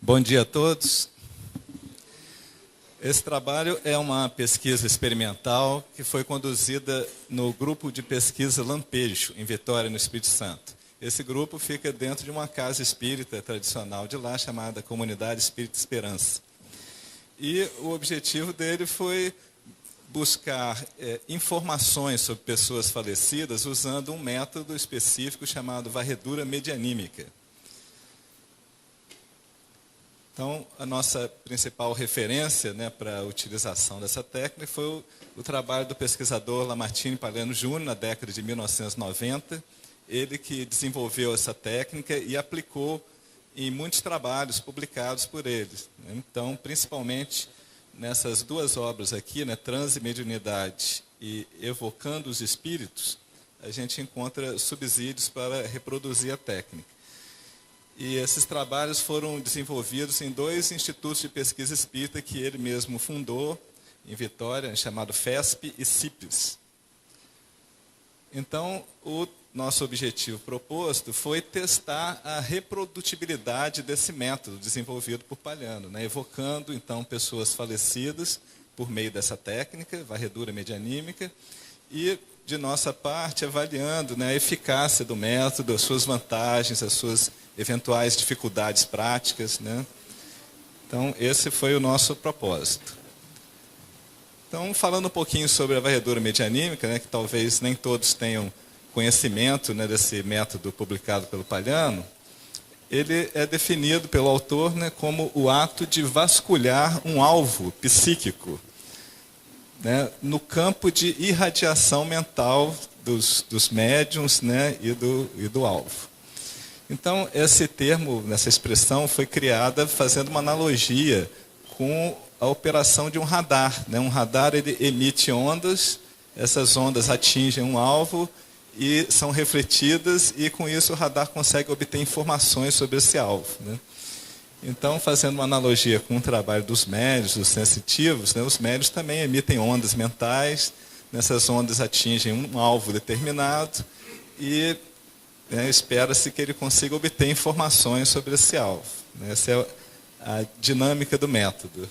Bom dia a todos. Esse trabalho é uma pesquisa experimental que foi conduzida no grupo de pesquisa Lampejo, em Vitória, no Espírito Santo. Esse grupo fica dentro de uma casa espírita tradicional de lá, chamada Comunidade Espírita Esperança. E o objetivo dele foi buscar informações sobre pessoas falecidas usando um método específico chamado varredura medianímica. Então, a nossa principal referência, para a utilização dessa técnica foi o trabalho do pesquisador Lamartine Palhano Júnior, na década de 1990. Ele que desenvolveu essa técnica e aplicou em muitos trabalhos publicados por ele. Então, principalmente nessas duas obras aqui, Transe e Mediunidade e Evocando os Espíritos, a gente encontra subsídios para reproduzir a técnica. E esses trabalhos foram desenvolvidos em dois institutos de pesquisa espírita que ele mesmo fundou, em Vitória, chamado FESP e CIPES. Então, o nosso objetivo proposto foi testar a reprodutibilidade desse método desenvolvido por Palhano, evocando, então, pessoas falecidas por meio dessa técnica, varredura medianímica, e, de nossa parte, avaliando a eficácia do método, as suas vantagens, as suas eventuais dificuldades práticas. Então, esse foi o nosso propósito. Então, falando um pouquinho sobre a varredura medianímica, que talvez nem todos tenham conhecimento desse método publicado pelo Palhano, ele é definido pelo autor como o ato de vasculhar um alvo psíquico no campo de irradiação mental dos médiuns e do alvo. Então, esse termo, essa expressão, foi criada fazendo uma analogia com a operação de um radar. Um radar ele emite ondas, essas ondas atingem um alvo e são refletidas, e com isso o radar consegue obter informações sobre esse alvo. Então, fazendo uma analogia com o trabalho dos médiuns, dos sensitivos, os médiuns também emitem ondas mentais, nessas ondas atingem um alvo determinado e espera-se que ele consiga obter informações sobre esse alvo. Essa é a dinâmica do método.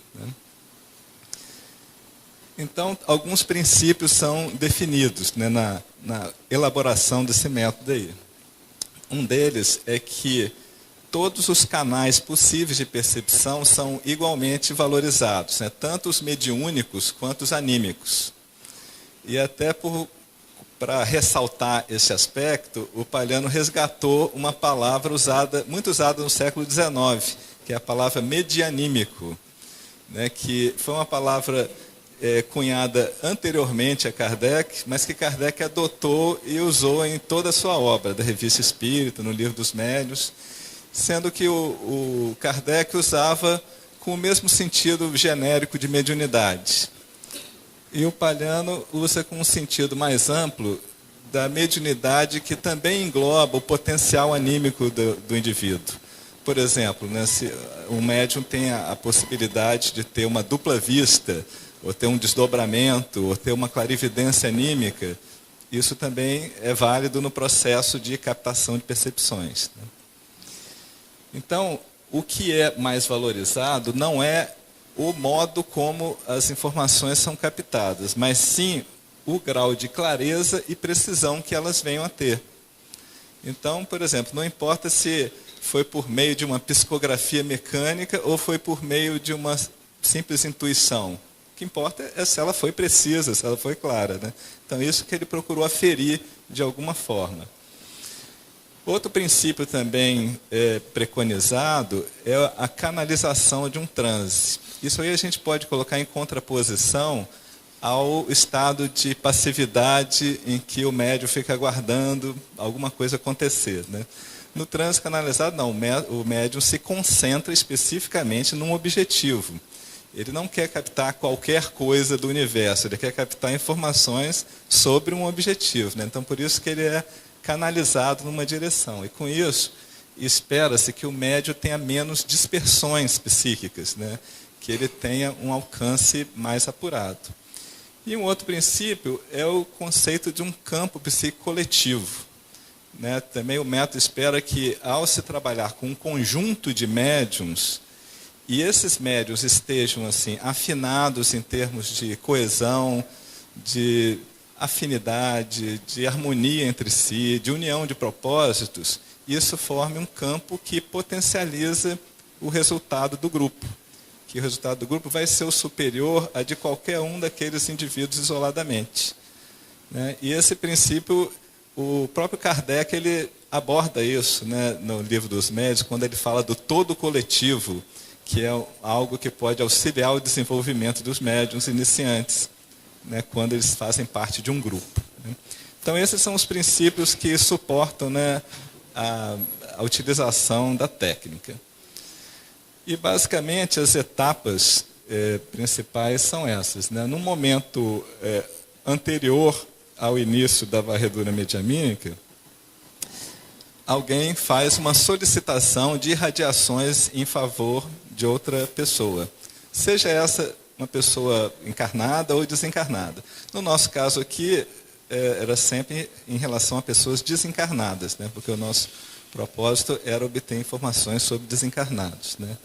Então, alguns princípios são definidos na elaboração desse método aí. Um deles é que todos os canais possíveis de percepção são igualmente valorizados, tanto os mediúnicos quanto os anímicos. E até para ressaltar esse aspecto, o Palhano resgatou uma palavra muito usada no século XIX, que é a palavra medianímico, que foi uma palavra cunhada anteriormente a Kardec, mas que Kardec adotou e usou em toda a sua obra, da Revista Espírita, no Livro dos Médiuns, sendo que o Kardec usava com o mesmo sentido genérico de mediunidade. E o Palhano usa com um sentido mais amplo da mediunidade, que também engloba o potencial anímico do indivíduo. Por exemplo, se um médium tem a possibilidade de ter uma dupla vista, ou ter um desdobramento, ou ter uma clarividência anímica, isso também é válido no processo de captação de percepções. Então, o que é mais valorizado não é o modo como as informações são captadas, mas sim o grau de clareza e precisão que elas venham a ter. Então, por exemplo, não importa se foi por meio de uma psicografia mecânica ou foi por meio de uma simples intuição. O que importa é se ela foi precisa, se ela foi clara. Então, isso que ele procurou aferir de alguma forma. Outro princípio também preconizado é a canalização de um transe. Isso aí a gente pode colocar em contraposição ao estado de passividade em que o médium fica aguardando alguma coisa acontecer. No transe canalizado, não, o médium se concentra especificamente num objetivo. Ele não quer captar qualquer coisa do universo, ele quer captar informações sobre um objetivo. Então, por isso que ele é canalizado numa direção. E com isso, espera-se que o médium tenha menos dispersões psíquicas, que ele tenha um alcance mais apurado. E um outro princípio é o conceito de um campo psíquico coletivo. Também o método espera que, ao se trabalhar com um conjunto de médiuns, e esses médiuns estejam assim afinados em termos de coesão, de afinidade, de harmonia entre si, de união de propósitos, isso forma um campo que potencializa o resultado do grupo. Que o resultado do grupo vai ser o superior a de qualquer um daqueles indivíduos isoladamente. Né? E esse princípio, o próprio Kardec ele aborda isso, né, no Livro dos Médiuns, quando ele fala do todo coletivo, que é algo que pode auxiliar o desenvolvimento dos médiuns iniciantes, né, quando eles fazem parte de um grupo. Né? Então, esses são os princípios que suportam, né, a utilização da técnica. E, basicamente, as etapas principais são essas. Né? No momento anterior ao início da varredura medianímica, alguém faz uma solicitação de irradiações em favor de outra pessoa. Seja essa uma pessoa encarnada ou desencarnada. No nosso caso aqui, era sempre em relação a pessoas desencarnadas, né? Porque o nosso propósito era obter informações sobre desencarnados. Né?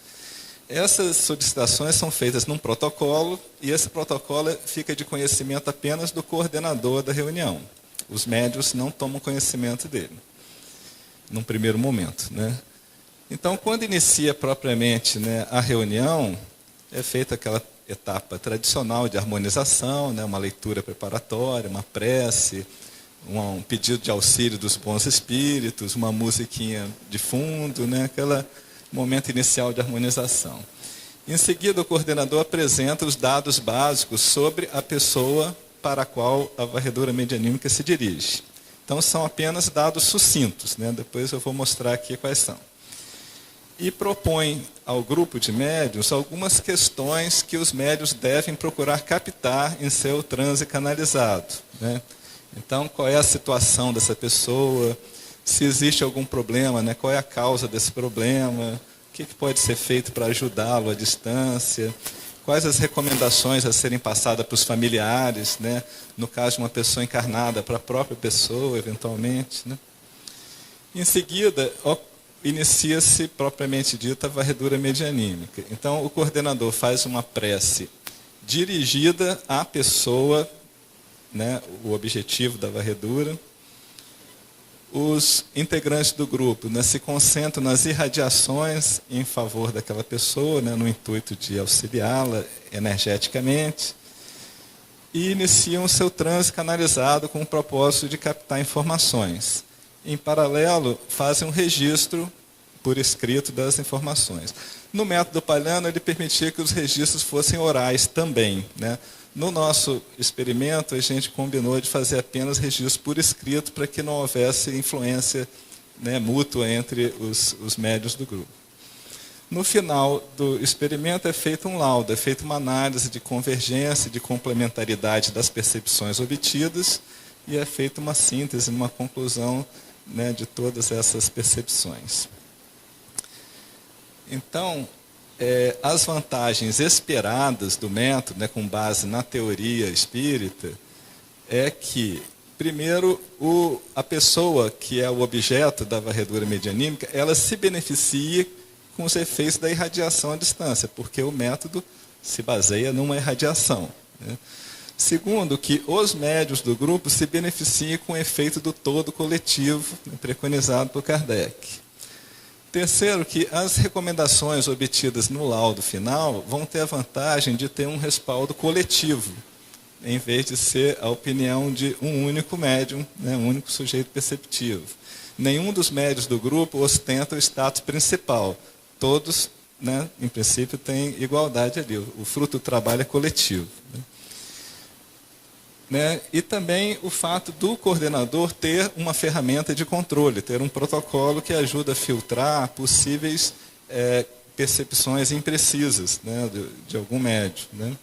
Essas solicitações são feitas num protocolo, e esse protocolo fica de conhecimento apenas do coordenador da reunião. Os médiuns não tomam conhecimento dele, num primeiro momento. Né? Então, quando inicia propriamente, né, a reunião, é feita aquela etapa tradicional de harmonização, né, uma leitura preparatória, uma prece, um pedido de auxílio dos bons espíritos, uma musiquinha de fundo, né, aquele momento inicial de harmonização. Em seguida, o coordenador apresenta os dados básicos sobre a pessoa para a qual a varredura medianímica se dirige. Então, são apenas dados sucintos, né? Depois eu vou mostrar aqui quais são. E propõe ao grupo de médiuns algumas questões que os médiuns devem procurar captar em seu transe canalizado. Né? Então, qual é a situação dessa pessoa? Se existe algum problema, né? Qual é a causa desse problema? O que pode ser feito para ajudá-lo à distância? Quais as recomendações a serem passadas para os familiares, né? No caso de uma pessoa encarnada, para a própria pessoa, eventualmente. Né? Em seguida, inicia-se, propriamente dita, a varredura medianímica. Então, o coordenador faz uma prece dirigida à pessoa, né, o objetivo da varredura. Os integrantes do grupo, né, se concentram nas irradiações em favor daquela pessoa, né, no intuito de auxiliá-la energeticamente, e iniciam o seu transe canalizado com o propósito de captar informações. Em paralelo, fazem um registro por escrito das informações. No método Palhano, ele permitia que os registros fossem orais também. Né? No nosso experimento, a gente combinou de fazer apenas registros por escrito para que não houvesse influência, né, mútua entre os médiuns do grupo. No final do experimento é feito um laudo, é feita uma análise de convergência, de complementaridade das percepções obtidas, e é feita uma síntese, uma conclusão, né, de todas essas percepções. Então, as vantagens esperadas do método, né, com base na teoria espírita, é que, primeiro, a pessoa que é o objeto da varredura medianímica, ela se beneficia com os efeitos da irradiação à distância, porque o método se baseia numa irradiação. Né? Segundo, que os médiuns do grupo se beneficiem com o efeito do todo coletivo, né, preconizado por Kardec. Terceiro, que as recomendações obtidas no laudo final vão ter a vantagem de ter um respaldo coletivo, em vez de ser a opinião de um único médium, né, um único sujeito perceptivo. Nenhum dos médiuns do grupo ostenta o status principal. Todos, né, em princípio, têm igualdade ali. O fruto do trabalho é coletivo. Né? E também o fato do coordenador ter uma ferramenta de controle, ter um protocolo que ajuda a filtrar possíveis percepções imprecisas, né, de algum médium. Né?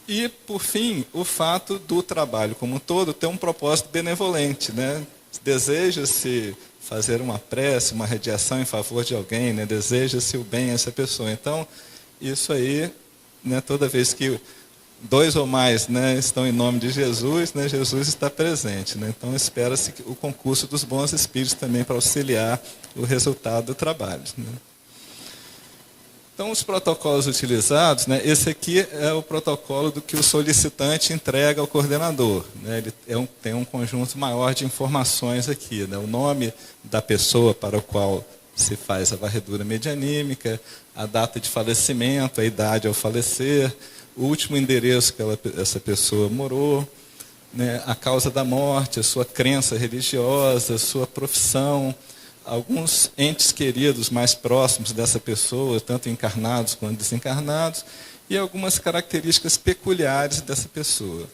E, por fim, o fato do trabalho como um todo ter um propósito benevolente. Né? Deseja-se fazer uma prece, uma radiação em favor de alguém, né? Deseja-se o bem a essa pessoa. Então, isso aí, né, toda vez que dois ou mais, né, estão em nome de Jesus, né, Jesus está presente. Né? Então, espera-se o concurso dos bons espíritos também para auxiliar o resultado do trabalho. Né? Então, os protocolos utilizados, né, esse aqui é o protocolo do que o solicitante entrega ao coordenador. Né, ele tem um conjunto maior de informações aqui. Né, o nome da pessoa para o qual se faz a varredura medianímica, a data de falecimento, a idade ao falecer, o último endereço que essa pessoa morou, né, a causa da morte, a sua crença religiosa, a sua profissão, alguns entes queridos mais próximos dessa pessoa, tanto encarnados quanto desencarnados, e algumas características peculiares dessa pessoa.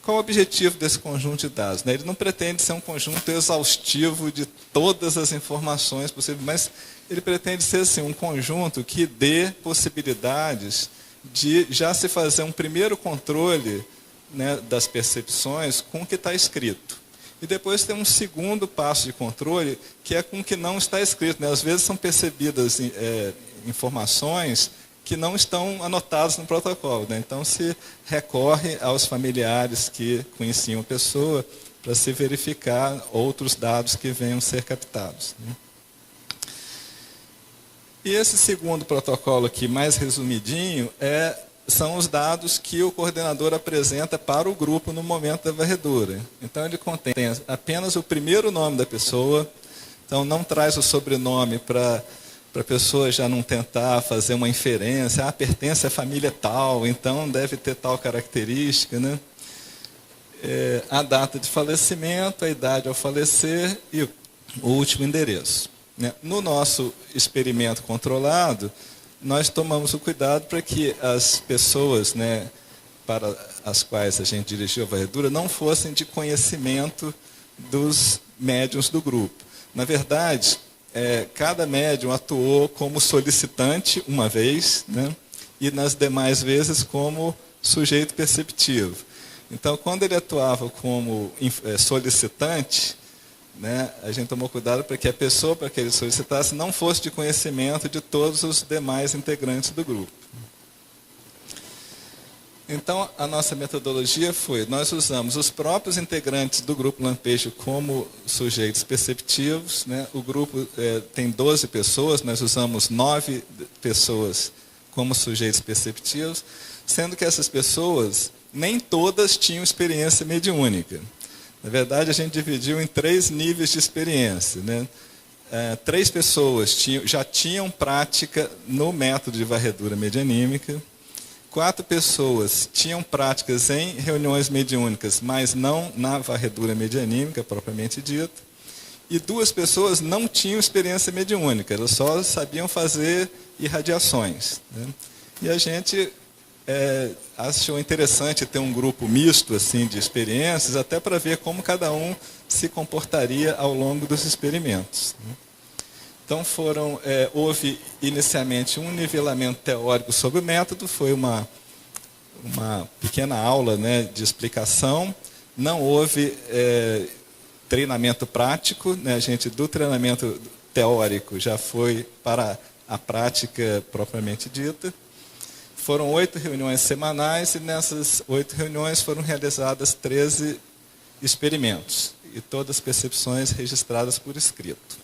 Qual o objetivo desse conjunto de dados? Ele não pretende ser um conjunto exaustivo de todas as informações possíveis, mas ele pretende ser assim, um conjunto que dê possibilidades de já se fazer um primeiro controle, né, das percepções com o que está escrito. E depois tem um segundo passo de controle, que é com o que não está escrito. Né? Às vezes são percebidas informações que não estão anotadas no protocolo. Né? Então se recorre aos familiares que conheciam a pessoa para se verificar outros dados que venham ser captados. Né? E esse segundo protocolo aqui, mais resumidinho, são os dados que o coordenador apresenta para o grupo no momento da varredura. Então, ele contém apenas o primeiro nome da pessoa, então não traz o sobrenome para a pessoa já não tentar fazer uma inferência, pertence à família tal, então deve ter tal característica, né? A data de falecimento, a idade ao falecer e o último endereço. Né? No nosso experimento controlado, nós tomamos o cuidado para que as pessoas, né, para as quais a gente dirigiu a varredura não fossem de conhecimento dos médiuns do grupo. Na verdade, cada médium atuou como solicitante uma vez, né, e nas demais vezes como sujeito perceptivo. Então, quando ele atuava como solicitante, né, a gente tomou cuidado para que a pessoa para que ele solicitasse não fosse de conhecimento de todos os demais integrantes do grupo. Então, a nossa metodologia foi, nós usamos os próprios integrantes do grupo Lampejo como sujeitos perceptivos. Né? O grupo tem 12 pessoas, nós usamos 9 pessoas como sujeitos perceptivos, sendo que essas pessoas, nem todas tinham experiência mediúnica. Na verdade, a gente dividiu em 3 níveis de experiência. Né? 3 pessoas já tinham prática no método de varredura medianímica. 4 pessoas tinham práticas em reuniões mediúnicas, mas não na varredura medianímica, propriamente dita. E 2 pessoas não tinham experiência mediúnica, elas só sabiam fazer irradiações. Né? E a gente achou interessante ter um grupo misto assim, de experiências, até para ver como cada um se comportaria ao longo dos experimentos. Então houve inicialmente um nivelamento teórico sobre o método, foi uma pequena aula, né, de explicação, não houve treinamento prático, né, a gente do treinamento teórico já foi para a prática propriamente dita. Foram 8 reuniões semanais e nessas 8 reuniões foram realizadas 13 experimentos e todas as percepções registradas por escrito.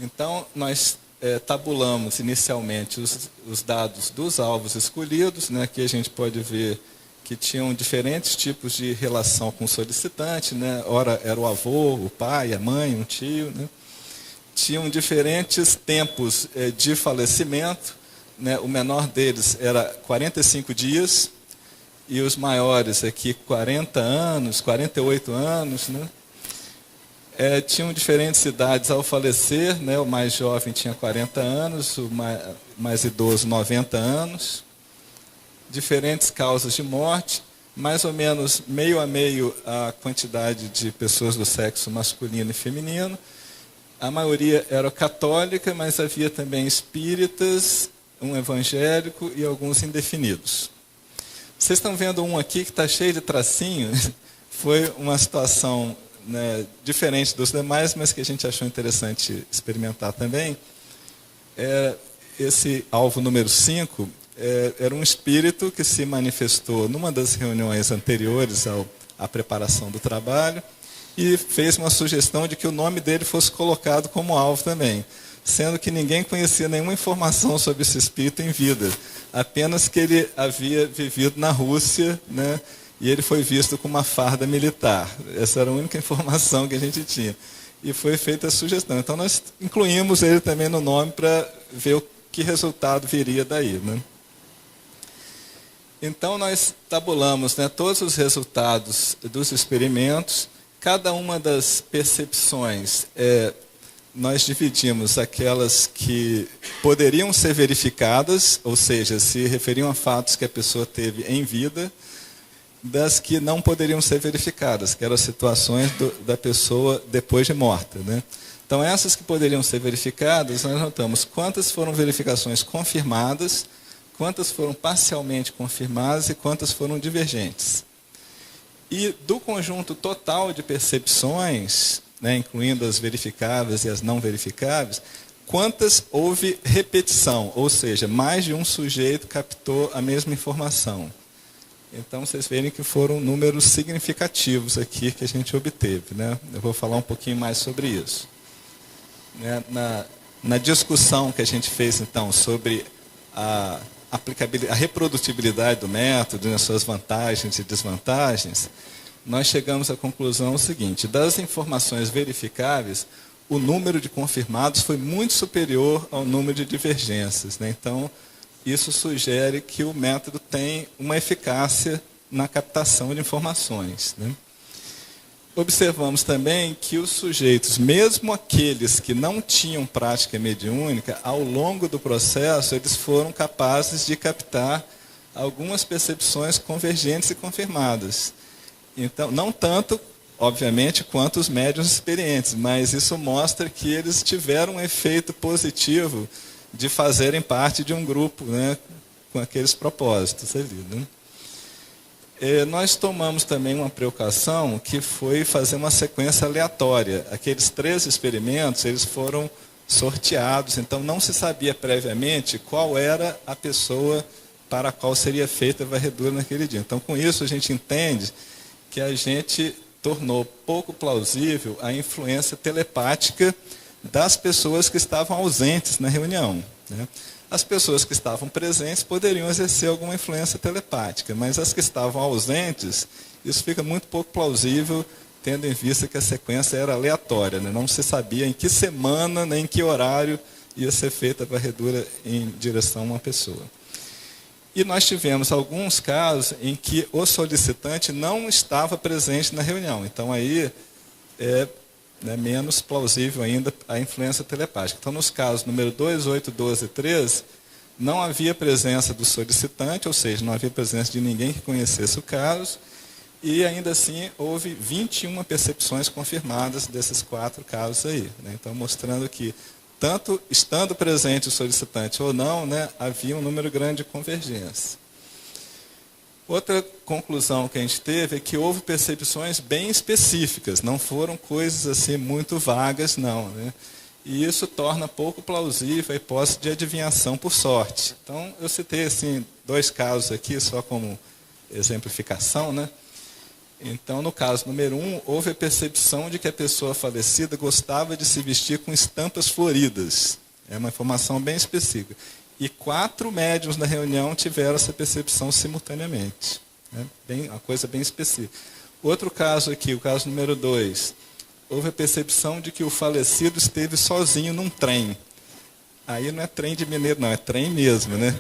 Então, nós tabulamos inicialmente os dados dos alvos escolhidos, né, que a gente pode ver que tinham diferentes tipos de relação com o solicitante, né, ora era o avô, o pai, a mãe, um tio, né, tinham diferentes tempos de falecimento. Né, o menor deles era 45 dias, e os maiores aqui 40 anos, 48 anos. Né? Tinham diferentes idades ao falecer, né, o mais jovem tinha 40 anos, o mais idoso 90 anos. Diferentes causas de morte, mais ou menos meio a meio a quantidade de pessoas do sexo masculino e feminino. A maioria era católica, mas havia também espíritas, um evangélico e alguns indefinidos. Vocês estão vendo um aqui que está cheio de tracinhos. Foi uma situação, né, diferente dos demais, mas que a gente achou interessante experimentar também. Esse alvo número 5 era um espírito que se manifestou numa das reuniões anteriores à preparação do trabalho e fez uma sugestão de que o nome dele fosse colocado como alvo também. sendo que ninguém conhecia nenhuma informação sobre esse espírito em vida, apenas que ele havia vivido na Rússia, né, e ele foi visto com uma farda militar. Essa era a única informação que a gente tinha. E foi feita a sugestão. Então, nós incluímos ele também no nome para ver que resultado viria daí, né? Então, nós tabulamos, né, todos os resultados dos experimentos. Cada uma das percepções, nós dividimos aquelas que poderiam ser verificadas, ou seja, se referiam a fatos que a pessoa teve em vida, das que não poderiam ser verificadas, que eram as situações da pessoa depois de morta, né? Então, essas que poderiam ser verificadas, nós notamos quantas foram verificações confirmadas, quantas foram parcialmente confirmadas e quantas foram divergentes. E do conjunto total de percepções, né, incluindo as verificáveis e as não verificáveis, quantas houve repetição, ou seja, mais de um sujeito captou a mesma informação. Então, vocês verem que foram números significativos aqui que a gente obteve, né? Eu vou falar um pouquinho mais sobre isso. Na discussão que a gente fez, então, sobre a reprodutibilidade do método, as suas vantagens e desvantagens, nós chegamos à conclusão seguinte: das informações verificáveis, o número de confirmados foi muito superior ao número de divergências, né? Então, isso sugere que o método tem uma eficácia na captação de informações, né? Observamos também que os sujeitos, mesmo aqueles que não tinham prática mediúnica, ao longo do processo, eles foram capazes de captar algumas percepções convergentes e confirmadas. Então, não tanto, obviamente, quanto os médiuns experientes, mas isso mostra que eles tiveram um efeito positivo de fazerem parte de um grupo, né, com aqueles propósitos ali, né? Nós tomamos também uma precaução que foi fazer uma sequência aleatória. Aqueles 3 experimentos, eles foram sorteados, então não se sabia previamente qual era a pessoa para a qual seria feita a varredura naquele dia. Então, com isso, a gente entende que a gente tornou pouco plausível a influência telepática das pessoas que estavam ausentes na reunião, né? As pessoas que estavam presentes poderiam exercer alguma influência telepática, mas as que estavam ausentes, isso fica muito pouco plausível, tendo em vista que a sequência era aleatória, né? Não se sabia em que semana, nem em que horário ia ser feita a varredura em direção a uma pessoa. E nós tivemos alguns casos em que o solicitante não estava presente na reunião. Então, aí menos plausível ainda a influência telepática. Então, nos casos número 2, 8, 12 e 13, não havia presença do solicitante, ou seja, não havia presença de ninguém que conhecesse o caso, e ainda assim houve 21 percepções confirmadas desses 4 casos aí, né? Então, mostrando que, tanto estando presente o solicitante ou não, né, havia um número grande de convergência. Outra conclusão que a gente teve é que houve percepções bem específicas, não foram coisas assim muito vagas, não, né? E isso torna pouco plausível a hipótese de adivinhação por sorte. Então, eu citei assim 2 casos aqui, só como exemplificação, né? Então, no caso número 1, houve a percepção de que a pessoa falecida gostava de se vestir com estampas floridas. É uma informação bem específica. E 4 médiuns na reunião tiveram essa percepção simultaneamente, né? Uma coisa bem específica. Outro caso aqui, o caso número 2, houve a percepção de que o falecido esteve sozinho num trem. Aí não é trem de mineiro, não, é trem mesmo, né?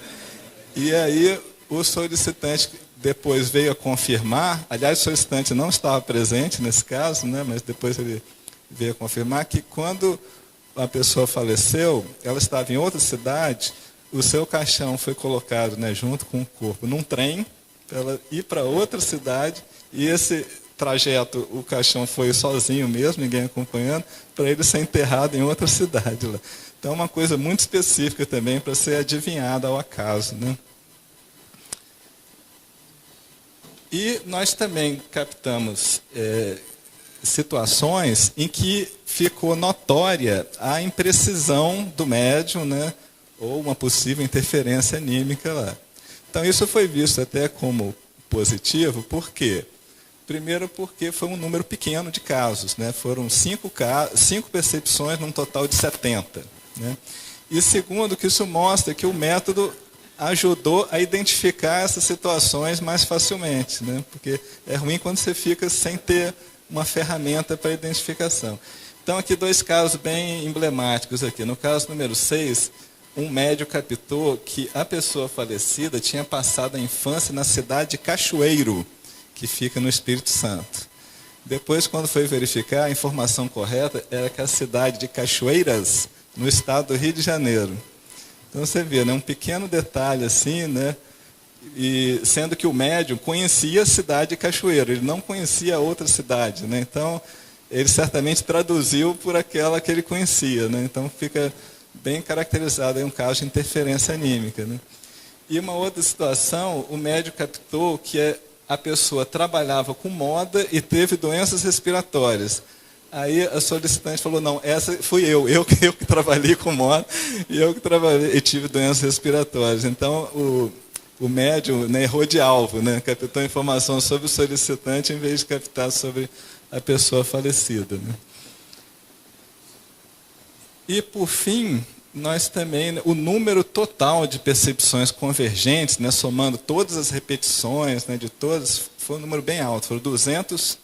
E aí o solicitante depois veio a confirmar, aliás, o solicitante não estava presente nesse caso, né? Mas depois ele veio a confirmar que quando a pessoa faleceu, ela estava em outra cidade, o seu caixão foi colocado, né, junto com o corpo num trem, para ela ir para outra cidade, e esse trajeto, o caixão foi sozinho mesmo, ninguém acompanhando, para ele ser enterrado em outra cidade lá. Então, é uma coisa muito específica também para ser adivinhada ao acaso, né? E nós também captamos situações em que ficou notória a imprecisão do médium, né, ou uma possível interferência anímica lá. Então, isso foi visto até como positivo, por quê? Primeiro, porque foi um número pequeno de casos, né? Foram 5 percepções num total de 70. né? E segundo, que isso mostra que o método ajudou a identificar essas situações mais facilmente, né? Porque é ruim quando você fica sem ter uma ferramenta para identificação. Então, aqui 2 casos bem emblemáticos aqui. No caso número 6, um médium captou que a pessoa falecida tinha passado a infância na cidade de Cachoeiro, que fica no Espírito Santo. Depois, quando foi verificar, a informação correta era que a cidade de Cachoeiras, no estado do Rio de Janeiro. Então, você vê, né, um pequeno detalhe assim, né, e sendo que o médium conhecia a cidade de Cachoeiro, ele não conhecia a outra cidade, né? Então, ele certamente traduziu por aquela que ele conhecia, né? Então, fica bem caracterizado aí um caso de interferência anímica, né? E uma outra situação, o médium captou que a pessoa trabalhava com moda e teve doenças respiratórias. Aí a solicitante falou, não, essa fui eu que trabalhei com moda e eu que trabalhei e tive doenças respiratórias. Então, o médium, né, errou de alvo, né? Captou informação sobre o solicitante em vez de captar sobre a pessoa falecida, né? E, por fim, nós também, o número total de percepções convergentes, né, somando todas as repetições, né, de todas, foi um número bem alto, foram 200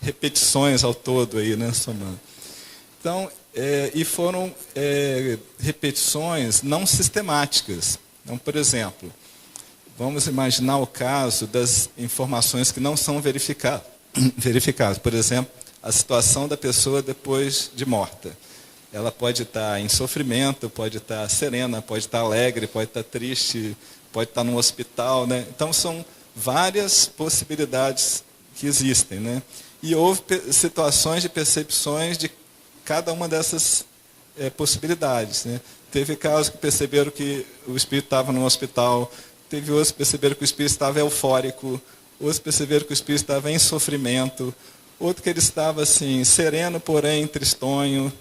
repetições ao todo, aí, né, somando. Então, e foram repetições não sistemáticas. Então, por exemplo, vamos imaginar o caso das informações que não são verificadas. Por exemplo, a situação da pessoa depois de morta. Ela pode estar em sofrimento, pode estar serena, pode estar alegre, pode estar triste, pode estar num hospital, né? Então, são várias possibilidades que existem, né? E houve situações de percepções de cada uma dessas possibilidades, né? Teve casos que perceberam que o espírito estava no hospital, teve outros que perceberam que o espírito estava eufórico, outros perceberam que o espírito estava em sofrimento, outro que ele estava assim, sereno, porém tristonho,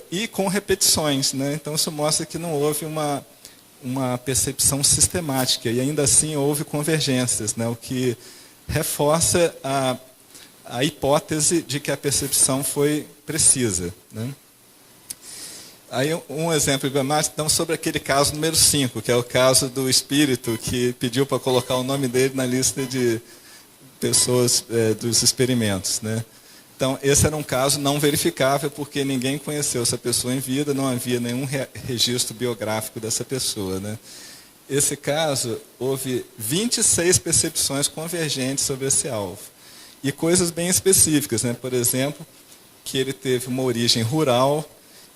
e com repetições, né? Então, isso mostra que não houve uma percepção sistemática, e ainda assim houve convergências, né? O que reforça a hipótese de que a percepção foi precisa, né? Aí um exemplo emblemático, então, sobre aquele caso número 5, que é o caso do espírito que pediu para colocar o nome dele na lista de pessoas dos experimentos, né? Então, esse era um caso não verificável, porque ninguém conheceu essa pessoa em vida, não havia nenhum registro biográfico dessa pessoa, né? Esse caso, houve 26 percepções convergentes sobre esse alvo. E coisas bem específicas, né? Por exemplo, que ele teve uma origem rural,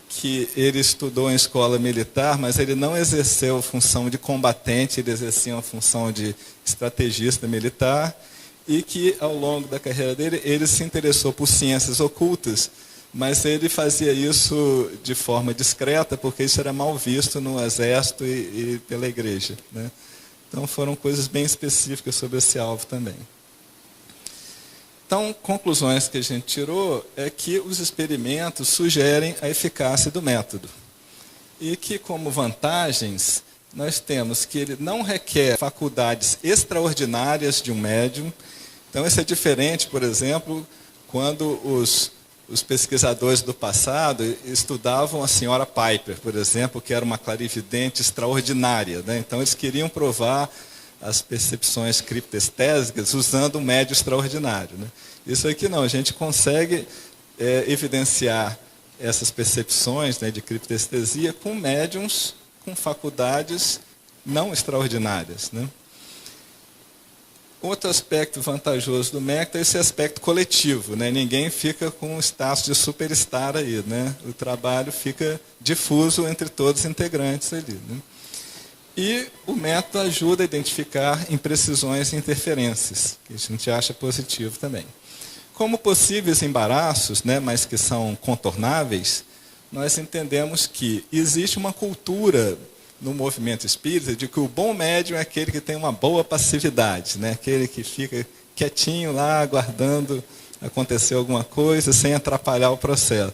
que ele estudou em escola militar, mas ele não exerceu a função de combatente, ele exercia uma função de estrategista militar, e que, ao longo da carreira dele, ele se interessou por ciências ocultas, mas ele fazia isso de forma discreta, porque isso era mal visto no exército e pela igreja, né? Então, foram coisas bem específicas sobre esse alvo também. Então, conclusões que a gente tirou é que os experimentos sugerem a eficácia do método. E que, como vantagens, nós temos que ele não requer faculdades extraordinárias de um médium. Então, isso é diferente, por exemplo, quando os pesquisadores do passado estudavam a senhora Piper, por exemplo, que era uma clarividente extraordinária, né? Então, eles queriam provar as percepções criptestésicas usando um médium extraordinário, né? Isso aqui não, a gente consegue evidenciar essas percepções, né, de criptestesia com médiums com faculdades não extraordinárias, né? Outro aspecto vantajoso do método é esse aspecto coletivo, né? Ninguém fica com o status de superstar aí, né? O trabalho fica difuso entre todos os integrantes ali, né? E o método ajuda a identificar imprecisões e interferências, que a gente acha positivo também. Como possíveis embaraços, né, mas que são contornáveis, nós entendemos que existe uma cultura no movimento espírita de que o bom médium é aquele que tem uma boa passividade, né? Aquele que fica quietinho lá, aguardando acontecer alguma coisa, sem atrapalhar o processo.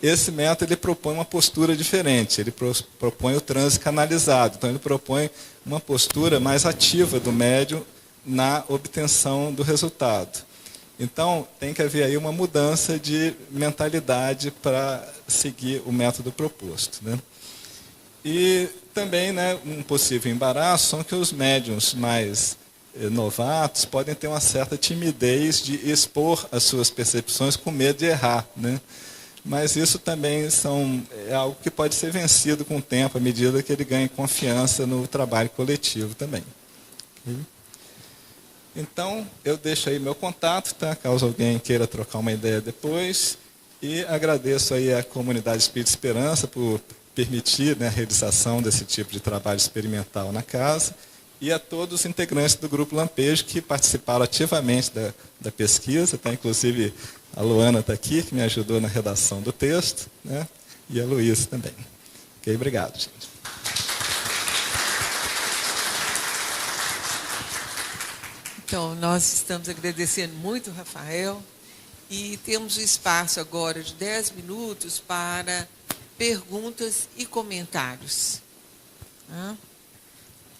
Esse método ele propõe uma postura diferente, ele propõe o transe canalizado, então ele propõe uma postura mais ativa do médium na obtenção do resultado. Então, tem que haver aí uma mudança de mentalidade para seguir o método proposto, né? E também, né, um possível embaraço são que os médiums mais novatos podem ter uma certa timidez de expor as suas percepções com medo de errar, né? Mas isso também é algo que pode ser vencido com o tempo, à medida que ele ganha confiança no trabalho coletivo também. Okay? Então, eu deixo aí meu contato, tá? Caso alguém queira trocar uma ideia depois. E agradeço aí à comunidade Espírito Esperança por permitir, né, a realização desse tipo de trabalho experimental na casa. E a todos os integrantes do Grupo Lampejo que participaram ativamente da pesquisa, tá? Inclusive a Luana está aqui, que me ajudou na redação do texto, né? E a Luísa também. Ok, obrigado, gente. Então, nós estamos agradecendo muito, Rafael, e temos o espaço agora de 10 minutos para perguntas e comentários.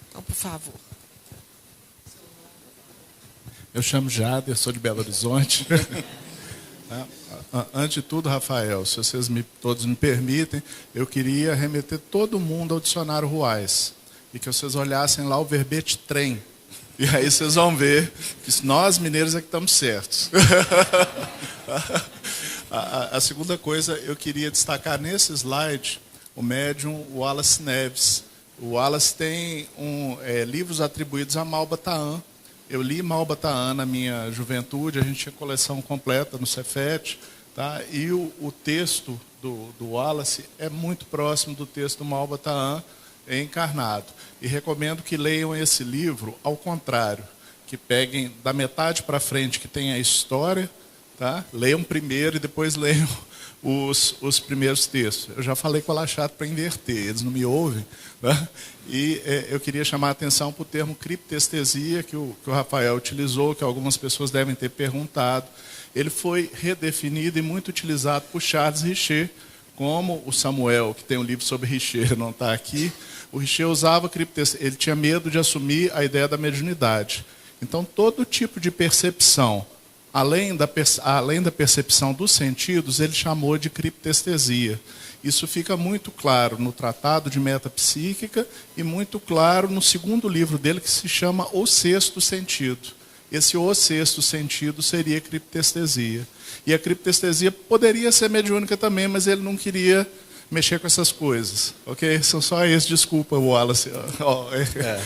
Então, por favor. Eu chamo Jader, sou de Belo Horizonte. Antes de tudo, Rafael, se vocês todos me permitem, eu queria remeter todo mundo ao dicionário Ruais e que vocês olhassem lá o verbete trem. E aí vocês vão ver que nós, mineiros, é que estamos certos. A segunda coisa, eu queria destacar nesse slide o médium Wallace Neves. O Wallace tem livros atribuídos a Malba Tahan. Eu li Malba Tahan na minha juventude, a gente tinha coleção completa no Cefet, tá? E o texto do Wallace é muito próximo do texto do Malba Tahan encarnado. E recomendo que leiam esse livro ao contrário, que peguem da metade para frente, que tem a história, tá? Leiam primeiro e depois leiam os primeiros textos. Eu já falei com a Lachato para inverter, eles não me ouvem, tá? E eu queria chamar a atenção para o termo criptestesia, que o Rafael utilizou, que algumas pessoas devem ter perguntado. Ele foi redefinido e muito utilizado por Charles Richer, como o Samuel, que tem um livro sobre Richer, não está aqui. O Richer usava criptestesia, ele tinha medo de assumir a ideia da mediunidade. Então, todo tipo de percepção, além da percepção dos sentidos, ele chamou de criptestesia. Isso fica muito claro no Tratado de Metapsíquica e muito claro no segundo livro dele, que se chama O Sexto Sentido. Esse O Sexto Sentido seria criptestesia. E a criptestesia poderia ser mediúnica também, mas ele não queria mexer com essas coisas. Ok? São só esses, desculpa, Wallace.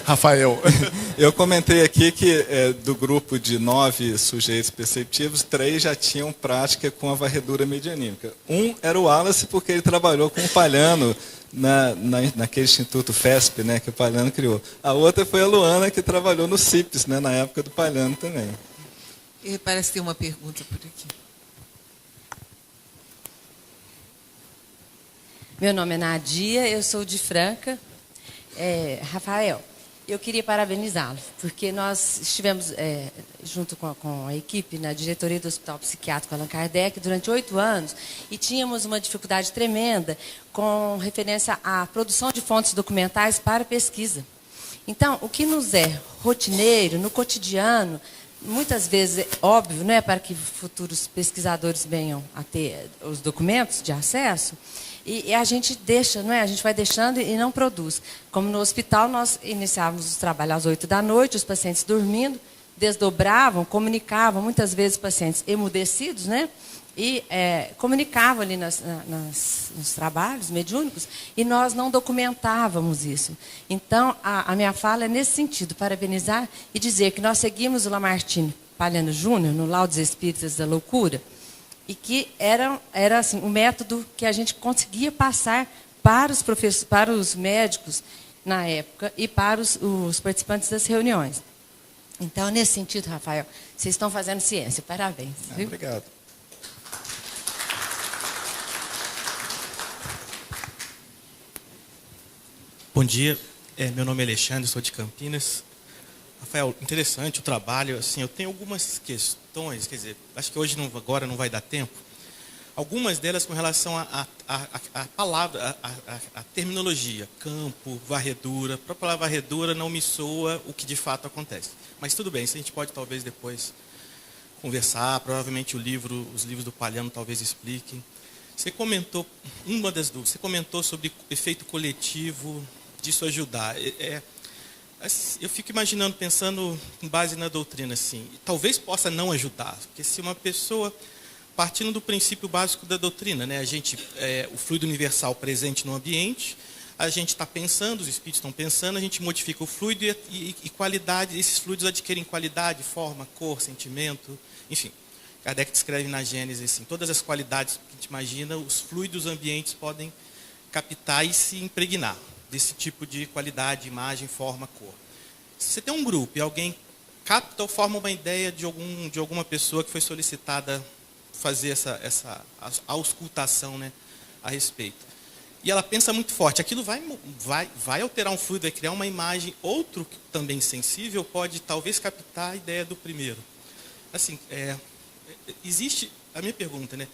Rafael. Eu comentei aqui que do grupo de 9 sujeitos perceptivos, 3 já tinham prática com a varredura medianímica. Um era o Wallace, porque ele trabalhou com o Palhano naquele Instituto FESP, né, que o Palhano criou. A outra foi a Luana, que trabalhou no CIPS, né, na época do Palhano também. E parece que tem uma pergunta por aqui. Meu nome é Nadia, eu sou de Franca. Rafael, eu queria parabenizá-lo, porque nós estivemos junto com a equipe na diretoria do Hospital Psiquiátrico Allan Kardec durante 8 anos e tínhamos uma dificuldade tremenda com referência à produção de fontes documentais para pesquisa. Então, o que nos é rotineiro, no cotidiano, muitas vezes é óbvio, não é, para que futuros pesquisadores venham a ter os documentos de acesso, e a gente deixa, não é? A gente vai deixando e não produz. Como no hospital, nós iniciávamos os trabalhos às 8 da noite, os pacientes dormindo, desdobravam, comunicavam, muitas vezes pacientes emudecidos, né? E comunicavam ali nos trabalhos mediúnicos, e nós não documentávamos isso. Então, a minha fala é nesse sentido, parabenizar e dizer que nós seguimos o Lamartine Palhano Júnior, no Laudes Espíritas da Loucura, e que era assim, um método que a gente conseguia passar para os para os médicos na época e para os participantes das reuniões. Então, nesse sentido, Rafael, vocês estão fazendo ciência. Parabéns. Obrigado. Bom dia, meu nome é Alexandre, sou de Campinas. Rafael, interessante o trabalho. Assim, eu tenho algumas questões, quer dizer, acho que hoje agora não vai dar tempo. Algumas delas com relação à palavra, à terminologia, campo, varredura. Para a palavra varredura não me soa o que de fato acontece. Mas tudo bem, isso a gente pode talvez depois conversar, provavelmente os livros do Palhano talvez expliquem. Você comentou, uma das dúvidas, você comentou sobre efeito coletivo, disso ajudar. Eu fico imaginando, pensando com base na doutrina, assim, talvez possa não ajudar, porque se uma pessoa, partindo do princípio básico da doutrina, né, o fluido universal presente no ambiente, a gente está pensando, os espíritos estão pensando, a gente modifica o fluido e qualidade, esses fluidos adquirem qualidade, forma, cor, sentimento, enfim. Kardec descreve na Gênesis assim, todas as qualidades que a gente imagina, os fluidos ambientes podem captar e se impregnar desse tipo de qualidade, imagem, forma, cor. Se você tem um grupo e alguém capta ou forma uma ideia de alguma pessoa que foi solicitada fazer essa auscultação, né, a respeito. E ela pensa muito forte, aquilo vai alterar um fluido, vai criar uma imagem, outro também sensível pode talvez captar a ideia do primeiro. Assim, existe, a minha pergunta, né,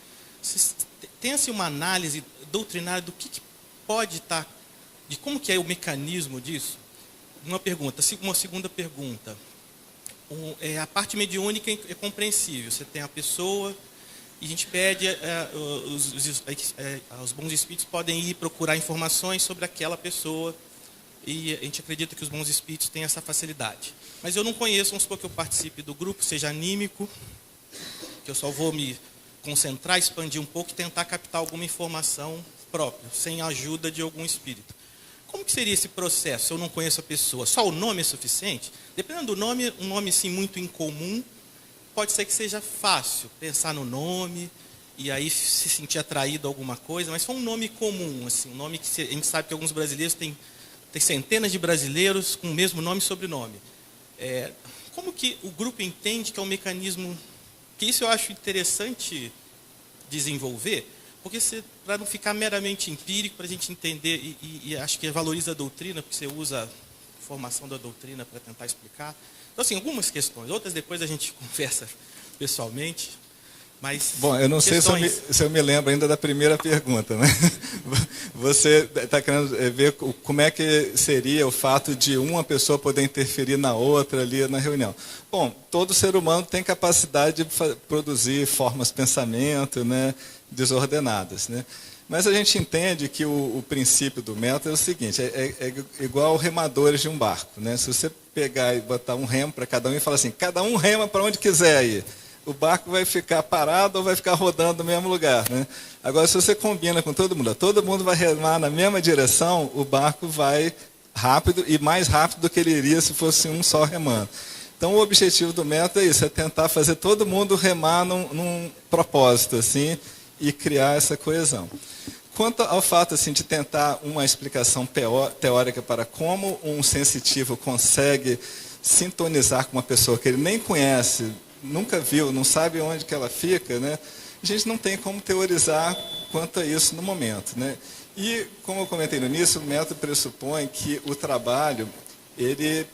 tem assim uma análise doutrinária do que pode estar, de como que é o mecanismo disso? Uma pergunta. Uma segunda pergunta. A parte mediúnica é compreensível, você tem a pessoa... E a gente pede, os bons espíritos podem ir procurar informações sobre aquela pessoa, e a gente acredita que os bons espíritos têm essa facilidade. Mas eu não conheço, vamos supor que eu participe do grupo, seja anímico, que eu só vou me concentrar, expandir um pouco e tentar captar alguma informação própria, sem a ajuda de algum espírito. Como que seria esse processo se eu não conheço a pessoa? Só o nome é suficiente? Dependendo do nome, um nome assim, muito incomum, pode ser que seja fácil pensar no nome e aí se sentir atraído a alguma coisa, mas foi um nome comum, assim, um nome que a gente sabe que alguns brasileiros tem centenas de brasileiros com o mesmo nome e sobrenome. Como que o grupo entende que é um mecanismo, que isso eu acho interessante desenvolver, porque para não ficar meramente empírico, para a gente entender, e acho que valoriza a doutrina, porque você usa a formação da doutrina para tentar explicar. Então, assim, algumas questões, outras depois a gente conversa pessoalmente, mas... Bom, eu não sei se eu me lembro ainda da primeira pergunta, né? Você está querendo ver como é que seria o fato de uma pessoa poder interferir na outra ali na reunião. Bom, todo ser humano tem capacidade de produzir formas de pensamento, né, desordenadas, né? Mas a gente entende que o princípio do método é o seguinte, é igual remadores de um barco, né? Se você pegar e botar um remo para cada um e falar assim, cada um rema para onde quiser ir, o barco vai ficar parado ou vai ficar rodando no mesmo lugar, né? Agora, se você combina com todo mundo vai remar na mesma direção, o barco vai rápido e mais rápido do que ele iria se fosse um só remando. Então, o objetivo do método é isso, é tentar fazer todo mundo remar num propósito, assim, e criar essa coesão. Quanto ao fato assim, de tentar uma explicação teórica para como um sensitivo consegue sintonizar com uma pessoa que ele nem conhece, nunca viu, não sabe onde que ela fica, né? A gente não tem como teorizar quanto a isso no momento, né? E, como eu comentei no início, o método pressupõe que o trabalho ele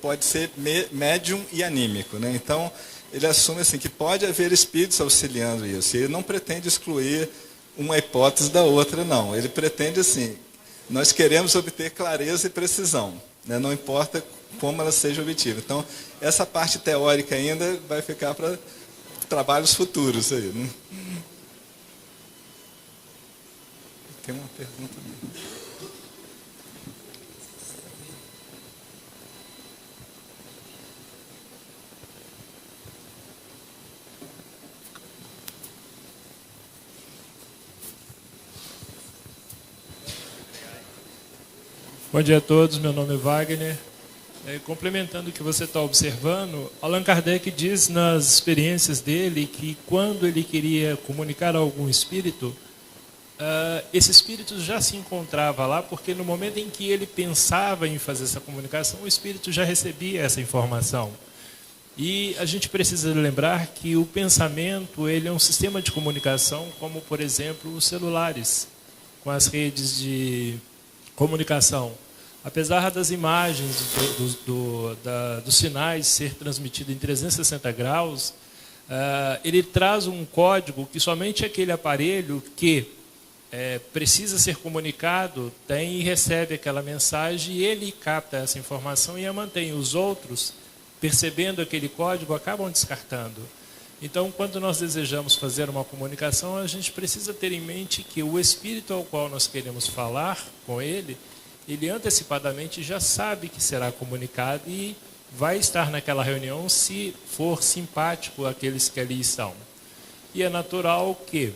pode ser médium e anímico, né? Então, ele assume assim, que pode haver espíritos auxiliando isso. E ele não pretende excluir uma hipótese da outra, não. Ele pretende assim, nós queremos obter clareza e precisão, né? Não importa como ela seja obtida. Então, essa parte teórica ainda vai ficar para trabalhos futuros aí, né? Tem uma pergunta ali. Bom dia a todos, meu nome é Wagner. Complementando o que você está observando, Allan Kardec diz nas experiências dele que quando ele queria comunicar a algum espírito, esse espírito já se encontrava lá, porque no momento em que ele pensava em fazer essa comunicação, o espírito já recebia essa informação. E a gente precisa lembrar que o pensamento ele é um sistema de comunicação, como, por exemplo, os celulares, com as redes de comunicação. Apesar das imagens dos sinais ser transmitido em 360 graus, ele traz um código que somente aquele aparelho que precisa ser comunicado tem e recebe aquela mensagem, e ele capta essa informação e a mantém. Os outros, percebendo aquele código, acabam descartando. Então, quando nós desejamos fazer uma comunicação, a gente precisa ter em mente que o espírito ao qual nós queremos falar com ele antecipadamente já sabe que será comunicado e vai estar naquela reunião se for simpático àqueles que ali estão. E é natural que,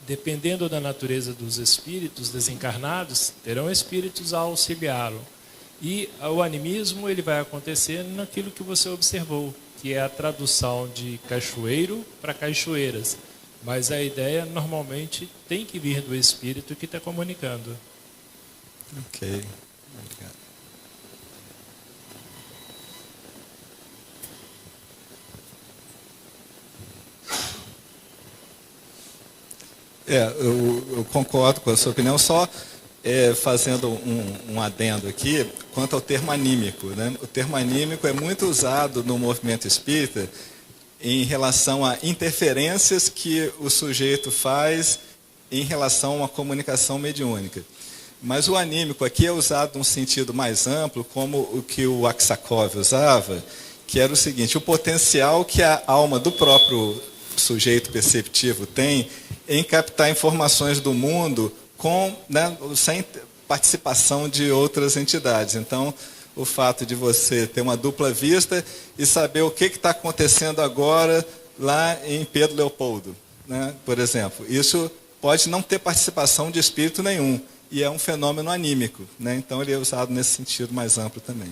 dependendo da natureza dos espíritos desencarnados, terão espíritos a auxiliá-lo. E o animismo ele vai acontecer naquilo que você observou, que é a tradução de cachoeiro para cachoeiras. Mas a ideia normalmente tem que vir do espírito que está comunicando. Ok, obrigado. Eu concordo com a sua opinião, só fazendo um adendo aqui, quanto ao termo anímico, né? O termo anímico é muito usado no movimento espírita em relação a interferências que o sujeito faz em relação a uma comunicação mediúnica. Mas o anímico aqui é usado num sentido mais amplo, como o que o Aksakov usava, que era o seguinte: o potencial que a alma do próprio sujeito perceptivo tem em captar informações do mundo sem participação de outras entidades. Então, o fato de você ter uma dupla vista e saber o que está acontecendo agora lá em Pedro Leopoldo, né, por exemplo. Isso pode não ter participação de espírito nenhum, e é um fenômeno anímico, né? Então, ele é usado nesse sentido mais amplo também.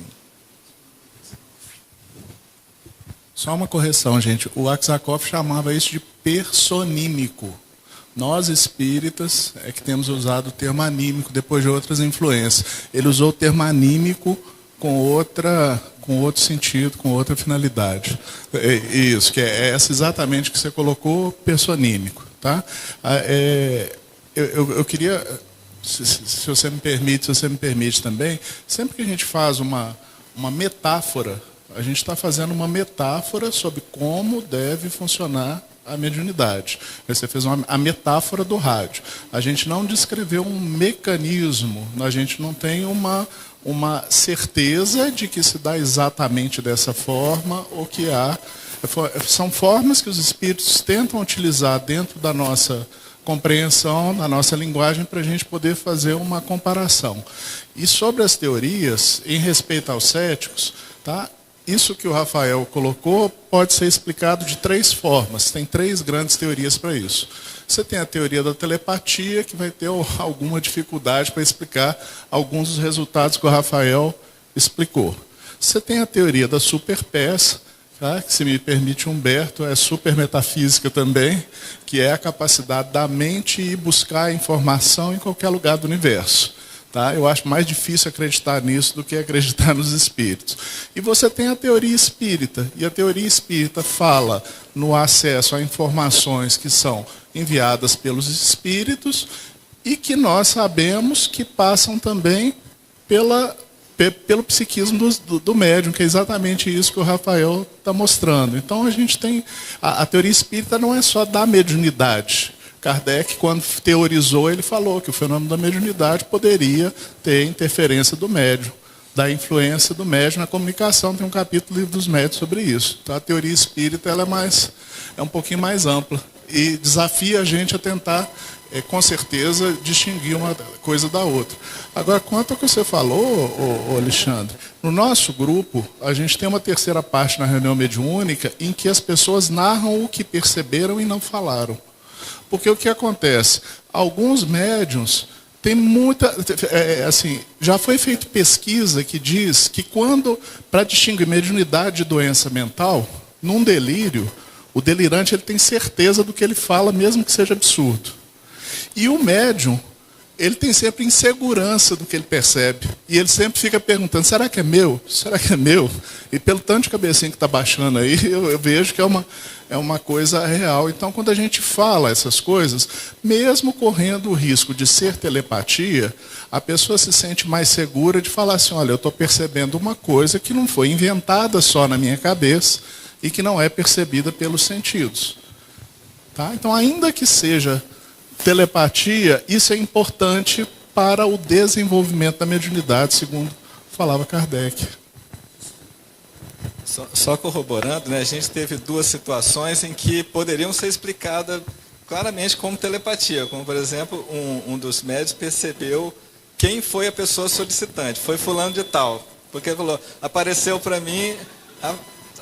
Só uma correção, gente. O Aksakov chamava isso de personímico. Nós, espíritas, é que temos usado o termo anímico depois de outras influências. Ele usou o termo anímico com outro sentido, com outra finalidade. Isso, que é essa exatamente que você colocou, personímico. Tá? Eu queria, se você me permite também, sempre que a gente faz uma metáfora, a gente está fazendo uma metáfora sobre como deve funcionar a mediunidade. Você fez a metáfora do rádio. A gente não descreveu um mecanismo, a gente não tem uma certeza de que se dá exatamente dessa forma ou que há. São formas que os espíritos tentam utilizar dentro da nossa compreensão, da nossa linguagem, para a gente poder fazer uma comparação. E sobre as teorias, em respeito aos céticos, tá? Isso que o Rafael colocou pode ser explicado de 3 formas. Tem 3 grandes teorias para isso. Você tem a teoria da telepatia, que vai ter alguma dificuldade para explicar alguns dos resultados que o Rafael explicou. Você tem a teoria da superpeça, tá? Que, se me permite, Humberto, é super metafísica também, que é a capacidade da mente ir buscar informação em qualquer lugar do universo. Tá? Eu acho mais difícil acreditar nisso do que acreditar nos espíritos. E você tem a teoria espírita. E a teoria espírita fala no acesso a informações que são enviadas pelos espíritos e que nós sabemos que passam também pelo psiquismo do médium, que é exatamente isso que o Rafael está mostrando. Então, a gente tem... A teoria espírita não é só da mediunidade. Kardec, quando teorizou, ele falou que o fenômeno da mediunidade poderia ter interferência do médium, da influência do médium na comunicação. Tem um capítulo do Livro dos Médiuns sobre isso. Então, a teoria espírita ela é um pouquinho mais ampla e desafia a gente a tentar, com certeza, distinguir uma coisa da outra. Agora, quanto ao que você falou, Alexandre, no nosso grupo, a gente tem uma terceira parte na reunião mediúnica em que as pessoas narram o que perceberam e não falaram. Porque o que acontece? Alguns médiuns têm muita... já foi feita pesquisa que diz que para distinguir mediunidade de doença mental, num delírio, o delirante ele tem certeza do que ele fala, mesmo que seja absurdo. E o médium, ele tem sempre insegurança do que ele percebe. E ele sempre fica perguntando, será que é meu? Será que é meu? E pelo tanto de cabecinha que está baixando aí, eu vejo que é uma coisa real. Então, quando a gente fala essas coisas, mesmo correndo o risco de ser telepatia, a pessoa se sente mais segura de falar assim, olha, eu estou percebendo uma coisa que não foi inventada só na minha cabeça e que não é percebida pelos sentidos. Tá? Então, ainda que seja telepatia, isso é importante para o desenvolvimento da mediunidade, segundo falava Kardec. Só corroborando, né, a gente teve duas situações em que poderiam ser explicadas claramente como telepatia. Como, por exemplo, um dos médios percebeu quem foi a pessoa solicitante. Foi fulano de tal. Porque ele falou, apareceu para mim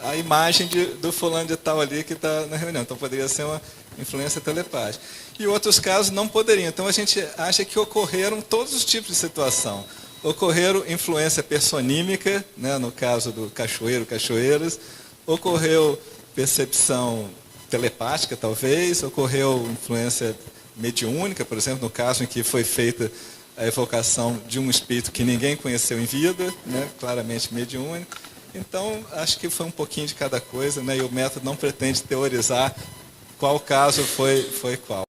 a imagem do fulano de tal ali que está na reunião. Então, poderia ser uma influência telepática. E outros casos não poderiam. Então, a gente acha que ocorreram todos os tipos de situação. Ocorreram influência personímica, né, no caso do cachoeiro, cachoeiras. Ocorreu percepção telepática, talvez. Ocorreu influência mediúnica, por exemplo, no caso em que foi feita a evocação de um espírito que ninguém conheceu em vida, né, claramente mediúnico. Então, acho que foi um pouquinho de cada coisa, né, e o método não pretende teorizar qual caso foi qual.